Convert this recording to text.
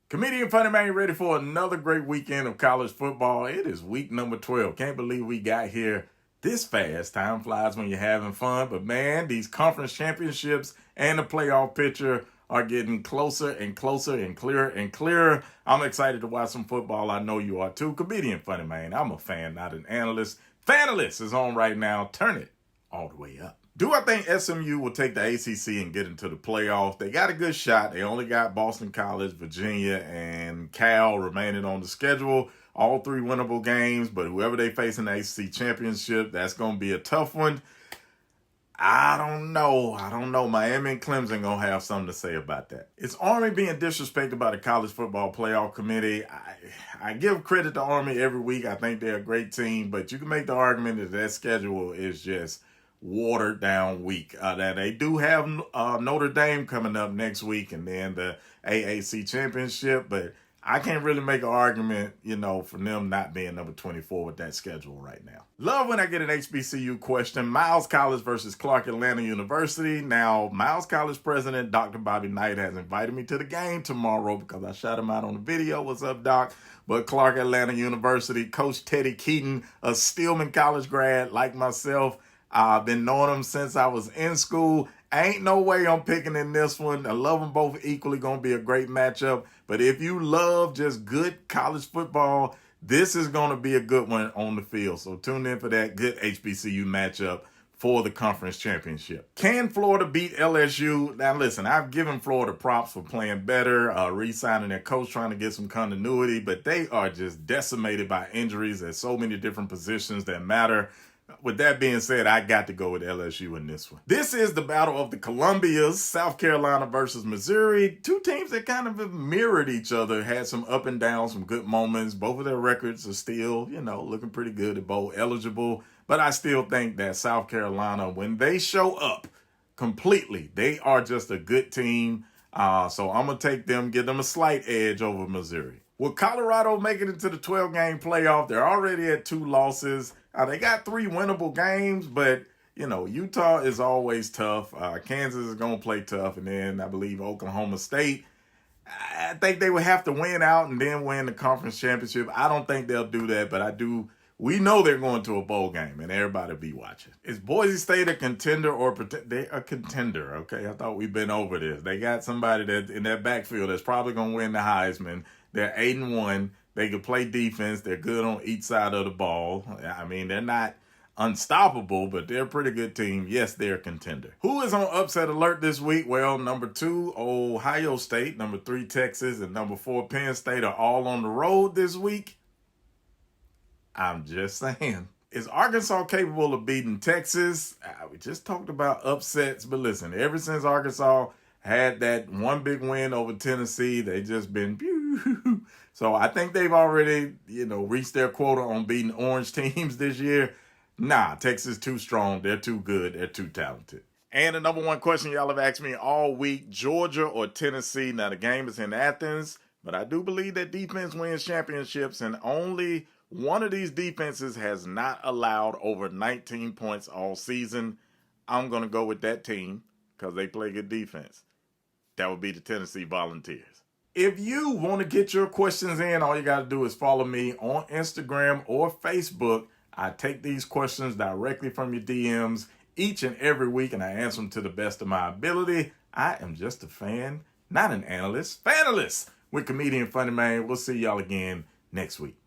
Comedian FunnyMaine ready for another great weekend of college football. It is week number 12. Can't believe we got here this fast. Time flies when you're having fun. But man, these conference championships and the playoff picture are getting closer and closer and clearer and clearer. I'm excited to watch some football. I know you are too. Comedian FunnyMaine. I'm a fan, not an analyst. Fanalyst is on right now. Turn it all the way up. Do I think SMU will take the ACC and get into the playoff? They got a good shot. They only got Boston College, Virginia, and Cal remaining on the schedule. All three winnable games, but whoever they face in the ACC championship, that's going to be a tough one. I don't know. Miami and Clemson going to have something to say about that. Is Army being disrespected by the College Football Playoff Committee? I give credit to Army every week. I think they're a great team, but you can make the argument that their schedule is just watered down week. That they do have Notre Dame coming up next week and then the AAC championship, but I can't really make an argument, for them not being number 24 with that schedule right now. Love when I get an HBCU question. Miles College versus Clark Atlanta University. Now, Miles College president, Dr. Bobby Knight, has invited me to the game tomorrow because I shot him out on the video. What's up, Doc? But Clark Atlanta University, Coach Teddy Keaton, a Stillman College grad like myself, I've been knowing them since I was in school. Ain't no way I'm picking in this one. I love them both equally. Going to be a great matchup. But if you love just good college football, this is going to be a good one on the field. So tune in for that good HBCU matchup for the conference championship. Can Florida beat LSU? Now listen, I've given Florida props for playing better, re-signing their coach, trying to get some continuity, but they are just decimated by injuries at so many different positions that matter. With that being said, I got to go with LSU in this one. This is the battle of the Columbias, South Carolina versus Missouri. Two teams that kind of mirrored each other, had some up and down, some good moments. Both of their records are still, looking pretty good at bowl eligible. But I still think that South Carolina, when they show up completely, they are just a good team. So I'm going to take them, give them a slight edge over Missouri. Will Colorado make it into the 12-game playoff? They're already at 2 losses. They got 3 winnable games, but, Utah is always tough. Kansas is going to play tough. And then I believe Oklahoma State, I think they would have to win out and then win the conference championship. I don't think they'll do that, but we know they're going to a bowl game, and everybody will be watching. Is Boise State a contender or they're a contender? Okay, I thought we've been over this. They got somebody that in that backfield that's probably going to win the Heisman. They're 8-1. They can play defense. They're good on each side of the ball. I mean, they're not unstoppable, but they're a pretty good team. Yes, they're a contender. Who is on upset alert this week? Well, number 2, Ohio State, number 3, Texas, and number 4, Penn State are all on the road this week. I'm just saying. Is Arkansas capable of beating Texas? We just talked about upsets, but listen, ever since Arkansas had that one big win over Tennessee, they just been pew. So I think they've already, reached their quota on beating orange teams this year. Nah, Texas too strong. They're too good. They're too talented. And the number 1 question y'all have asked me all week, Georgia or Tennessee? Now, the game is in Athens, but I do believe that defense wins championships, and only one of these defenses has not allowed over 19 points all season. I'm going to go with that team because they play good defense. That would be the Tennessee Volunteers. If you want to get your questions in, all you got to do is follow me on Instagram or Facebook. I take these questions directly from your DMs each and every week, and I answer them to the best of my ability. I am just a fan, not an analyst. Fanalyst with Comedian FunnyMaine. We'll see y'all again next week.